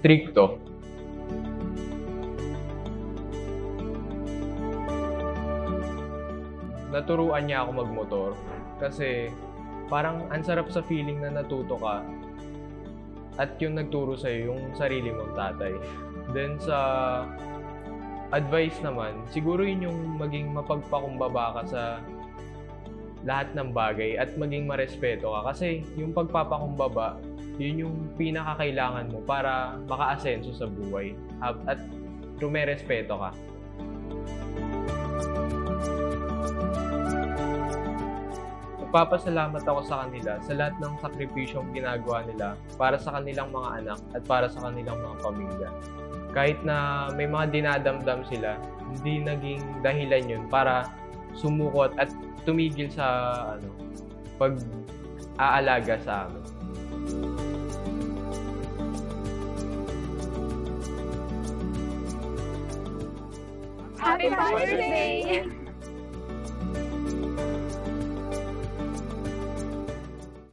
strikto. Naturuan niya ako magmotor kasi parang ang sarap sa feeling na natuto ka at yung nagturo sa'yo, yung sarili mong tatay. Then sa advice naman, siguro yun yung maging mapagpakumbaba ka sa lahat ng bagay at maging marespeto ka. Kasi yung pagpapakumbaba, yun yung pinakakailangan mo para makaasenso sa buhay at rumerespeto ka. Nagpapasalamat ako sa kanila sa lahat ng sakripisyong ginagawa nila para sa kanilang mga anak at para sa kanilang mga pamilya. Kahit na may mga dinadamdam sila, hindi naging dahilan yun para sumukot at tumigil sa pag-aalaga sa amin. Happy Father's Day!